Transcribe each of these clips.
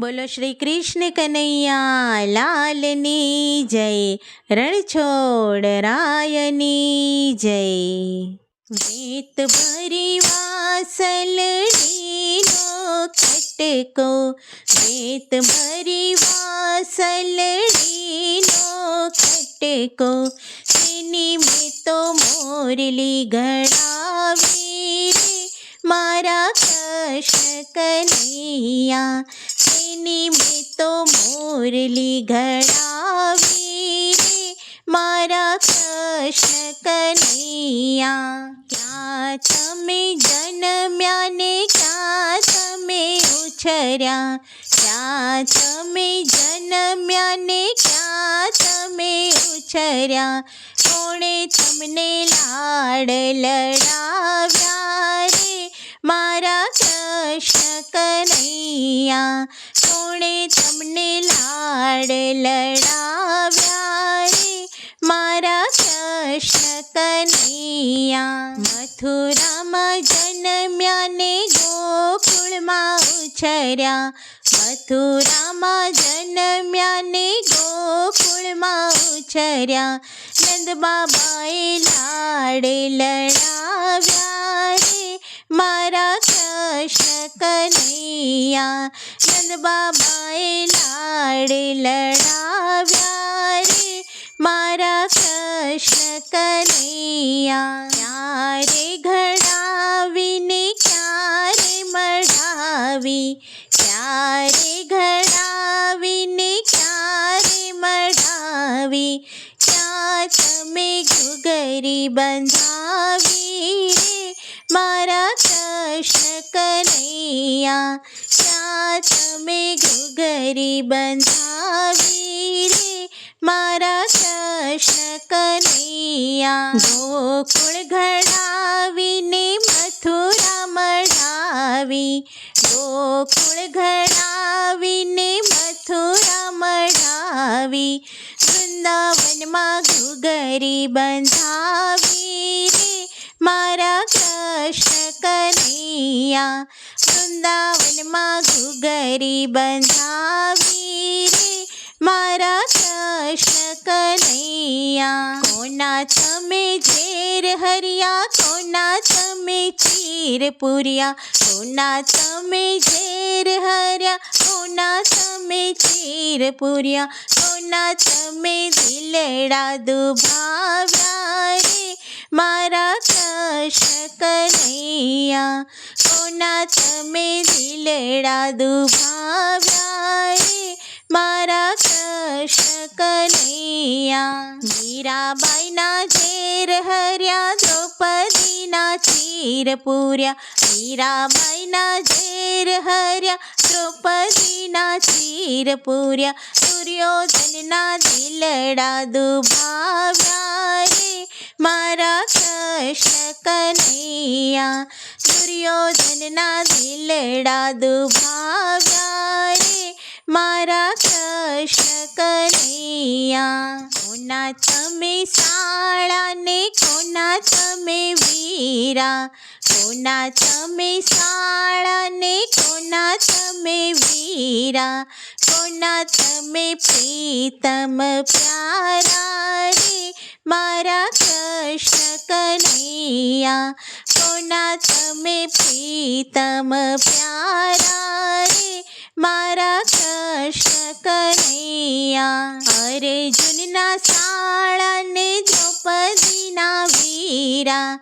બોલો શ્રી કૃષ્ણ કનૈયા લાલની જય, રણછોડ રાયની જય. વેત ભરી વાસલડીનો ખટકો, વેત ભરી વાસલડીનો ખટકો, તેની મેં તો મોરલી ઘડાવી રે મારા કૃષ્ણ કનૈયા, તેની મેં તો મોરલી ઘડાવી રે મારા કૃષ્ણ કનૈયા. ક્યાં તમે જન્મ્યા ને ક્યાં તમે ઉછર્યા, ક્યાં તમે જન્મ્યા ને ક્યાં તમે ઉછર્યા, કોણે તમને લાડ લડાવ્યા રે મારા કૃષ્ણ કનૈયા, કોણે તમને લાડ લડાવ્યા રે મારા કૃષ્ણ કનૈયા. મથુરામાં જન્મ્યા ને ગોકુળમાં ઉછર્યા, મથુરામાં જન્મ્યા ને ગોકુળમાં ઉછર્યા, નંદ બાબાએ લાડ લડાવ્યા રે મારા કૃષ્ણ કનૈયા, નંદ બાબાએ લાડ લડાવ્યા રે મારા કૃષ્ણ કનૈયા. ક્યારે ઘડાવીને ક્યારે મઢાવી, ક્યારે ઘડાવીને ક્યારે મઢાવી, ક્યાં તમે ઘૂઘરી બંધાવી રે મારા કૃષ્ણ કનૈયા, ક્યાં તમે ઘૂઘરી બંધાવી રે મારા કૃષ્ણ કનૈયા. ગોકુળ ઘડાવીને મથુરા મઢાવી, ગોકુળ ઘડાવીને મથુરા મઢાવી, વૃંદાવનમાં ઘૂઘરી બંધાવી રે મારા કૃષ્ણ કનૈયા, વૃંદાવનમાં ઘૂઘરી બંધાવી રે મારા કૃષ્ણ કનૈયા. કોના તમે ઝેર હર્યા, કોના તમે ચીર પૂર્યા, કોના તમે ઝેર હર્યા, કોના તમે ચીર પૂર્યા, કોના તમે દિલડા દુભાવ્યા રે મારા કૃષ્ણ કનૈયા, કોના તમે દિલડા દુભાવ્યા રે મારા કૃષ્ણ કનૈયા. મીરાબાઈના ઝેર હર્યા, દ્રૌપદીના ચીર પૂર્યા, મીરાબાઈના ઝેર હર્યા, દ્રૌપદીના ચીર પૂર્યા, દુર્યોધનના દિલડા દુભાવ્યા રે મારા કૃષ્ણ કનૈયા, દુર્યોધનના દિલડા દુભાવ્યા રે મારા કૃષ્ણ કનૈયા. કોના તમે શાળા ને કોના તમે વીરા, કોના તમે શાળા ને કોના તમે વીરા, કોના તમે પ્રીતમ પ્યારા રે મારા કૃષ્ણ કનૈયા, કોના તમે પ્રીતમ પ્યારા રે મારા કૃષ્ણ કનૈયા. અર્જુનના શાળા ને દ્રૌપદીના વીરા,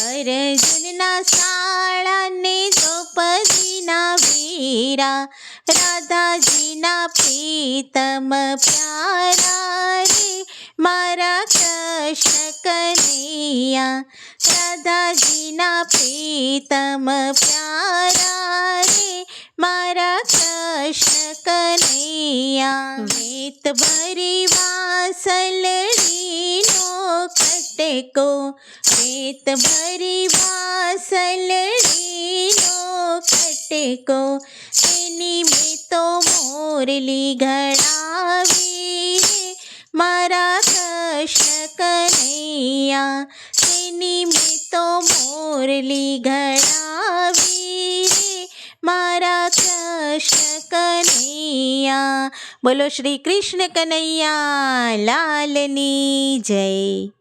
અર્જુનના શાળા ને દ્રૌપદીના વીરા, રાધાજીના પ્રીતમ પ્યારા રે મારા કૃષ્ણ કનૈયા, રાધાજીના પ્રીતમ પ્યારા રે મારા કૃષ્ણ કનૈયા. વેત ભરી વાસલડીનો ખટકો, વેત ભરી વાસલડીનો ખટકો, તેની મેં તો મોરલી ઘડાવી રે મારા કૃષ્ણ કનૈયા, તેની મેં તો મોરલી ઘડાવી રે મારા કૃષ્ણ કનૈયા. કનૈયા. બોલો શ્રી કૃષ્ણ કનૈયા લાલની જય.